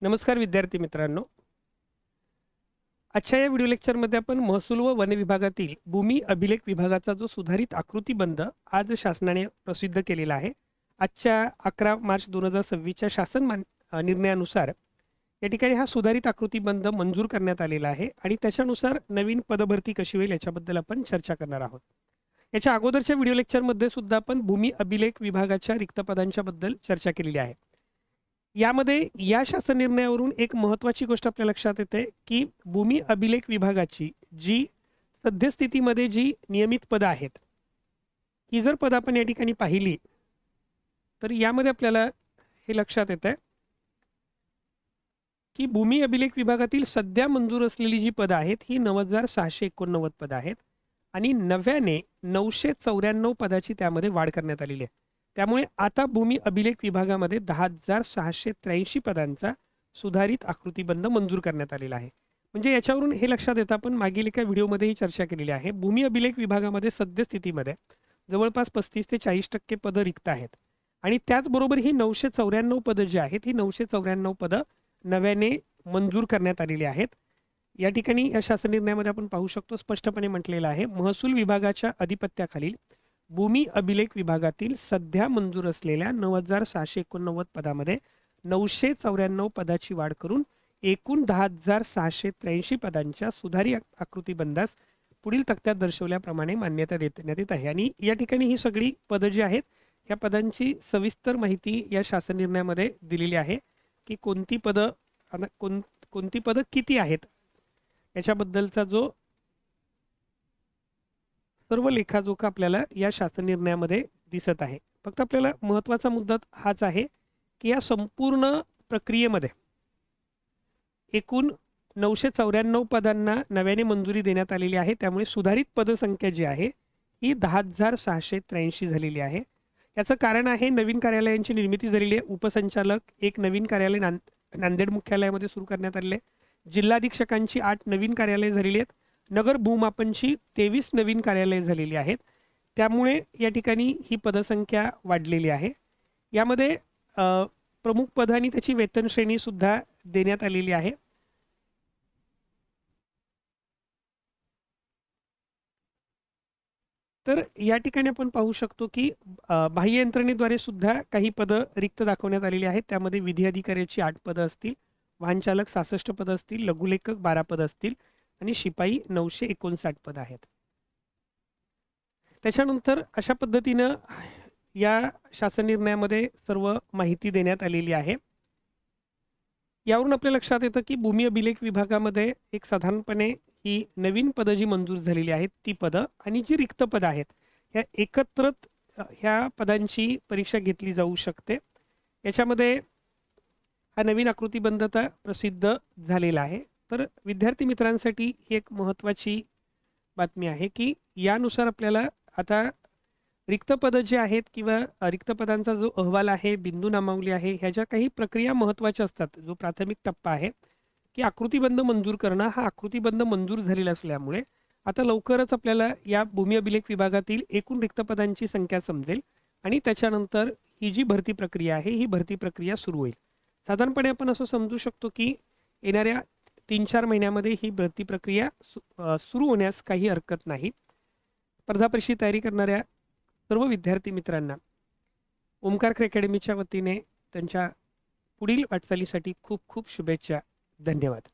नमस्कार विद्यार्थी मित्रांनो. आजच्या या व्हिडिओ लेक्चरमध्ये आपण महसूल व वन विभागातील भूमी अभिलेख विभागाचा जो सुधारित आकृतीबंध आज शासनाने प्रसिद्ध केलेला आहे. आजच्या 11 मार्च 2026च्या निर्णयानुसार या ठिकाणी हा सुधारित आकृतीबंध मंजूर करण्यात आलेला आहे आणि त्याच्यानुसार नवीन पदभरती कशी होईल याच्याबद्दल आपण चर्चा करणार आहोत. याच्या अगोदरच्या व्हिडिओ लेक्चरमध्ये सुद्धा आपण भूमी अभिलेख विभागाच्या रिक्त पदांच्या बद्दल चर्चा केलेली आहे. यामध्ये या शासन निर्णयावरून एक महत्त्वाची गोष्ट आपल्या लक्षात येते की भूमी अभिलेख विभागाची जी सद्यस्थितीमध्ये जी नियमित पदं आहेत ही जर पदं आपण या ठिकाणी पाहिली तर यामध्ये आपल्याला हे लक्षात येतं की भूमी अभिलेख विभागातील सध्या मंजूर असलेली जी पदं आहेत ही 9,689 पदं आहेत आणि नव्याने 994 पदाची त्यामध्ये वाढ करण्यात आलेली आहे. त्यामुळे आता भूमी अभिलेख विभागामध्ये 10,683 पदांचा सुधारित आकृतीबंध मंजूर करण्यात आलेला आहे. म्हणजे याच्यावरून हे लक्षात येतं, आपण मागील एका व्हिडिओमध्येही चर्चा केलेली आहे, भूमी अभिलेख विभागामध्ये सद्यस्थितीमध्ये जवळपास 35 ते 40% पदं रिक्त आहेत आणि त्याचबरोबर ही 994 पदं जी आहेत ही 994 पदं नव्याने मंजूर करण्यात आलेली आहेत. या ठिकाणी या शासन निर्णयामध्ये आपण पाहू शकतो, स्पष्टपणे म्हटलेलं आहे, महसूल विभागाच्या अधिपत्याखालील भूमी अभिलेख विभागातील सध्या मंजूर असलेल्या 9,689 पदामध्ये 994 पदाची वाढ करून एकूण 10,683 पदांच्या सुधारित आकृतीबंधास पुढील तक्त्यात दर्शवल्याप्रमाणे मान्यता देण्यात येत आहे. आणि या ठिकाणी ही सगळी पदं जी आहेत या पदांची सविस्तर माहिती या शासन निर्णयामध्ये दिलेली आहे की कोणती पदं किती आहेत याच्याबद्दलचा जो सर्व लेखाजोखा आपल्याला या शासन निर्णयामध्ये दिसत आहे. फक्त आपल्याला महत्त्वाचा मुद्दा हाच आहे की या संपूर्ण प्रक्रियेमध्ये एकूण 994 पदांना नव्याने मंजुरी देण्यात आलेली आहे. त्यामुळे सुधारित पदसंख्या जी आहे ही 10,683 झालेली आहे. याचं कारण आहे, नवीन कार्यालयांची निर्मिती झालेली आहे. उपसंचालक एक नवीन कार्यालय नांदेड मुख्यालयामध्ये सुरू करण्यात आलेले आहे. जिल्हा अधीक्षकांची 8 नवीन कार्यालये झालेली आहेत. नगर भूमापनची 23 नवीन कार्यालये झालेली आहेत. त्यामुळे या ठिकाणी ही पदसंख्या वाढलेली आहे. यामध्ये प्रमुख पद आणि त्याची वेतन श्रेणी सुद्धा देण्यात आलेली आहे. तर या ठिकाणी आपण पाहू शकतो की बाह्य यंत्रणेद्वारे सुद्धा काही पदं रिक्त दाखवण्यात आलेली आहेत. त्यामध्ये विधी अधिकाऱ्याची 8 पदं असतील, वाहनचालक 66 पदं असतील, लघुलेखक 12 पदं असतील आणि शिपाई 959 पद आहेत. त्याच्यानंतर अशा पद्धतीनं या शासन निर्णयामध्ये सर्व माहिती देण्यात आलेली आहे. यावरून आपल्या लक्षात येतं की भूमी अभिलेख विभागामध्ये एक साधारणपणे ही नवीन पदं जी मंजूर झालेली आहेत ती पदं आणि जी रिक्त पदं आहेत ह्या एकत्रित ह्या पदांची परीक्षा घेतली जाऊ शकते. याच्यामध्ये हा नवीन आकृतीबंध आता प्रसिद्ध झालेला आहे. तर विद्यार्थी मित्रांसाठी ही एक महत्त्वाची बातमी आहे की यानुसार आपल्याला आता रिक्त पदं जे आहेत किंवा रिक्त पदांचा जो अहवाल आहे, बिंदू नामावली आहे, ह्या ज्या काही प्रक्रिया महत्त्वाच्या असतात, जो प्राथमिक टप्पा आहे की आकृतीबंध मंजूर करणं, हा आकृतीबंध मंजूर झालेला असल्यामुळे आता लवकरच आपल्याला या भूमी अभिलेख विभागातील एकूण रिक्त पदांची संख्या समजेल आणि त्याच्यानंतर ही जी भरती प्रक्रिया आहे ही भरती प्रक्रिया सुरू होईल. साधारणपणे आपण असं समजू शकतो की येणाऱ्या 3-4 महिन्यामध्ये ही भरती प्रक्रिया सुरू होण्यास काही हरकत नाही. स्पर्धा परीक्षेची तयारी करणाऱ्या सर्व विद्यार्थी मित्रांना ओमकार अकॅडमीच्या वतीने त्यांच्या पुढील वाटचालीसाठी खूप खूप शुभेच्छा. धन्यवाद.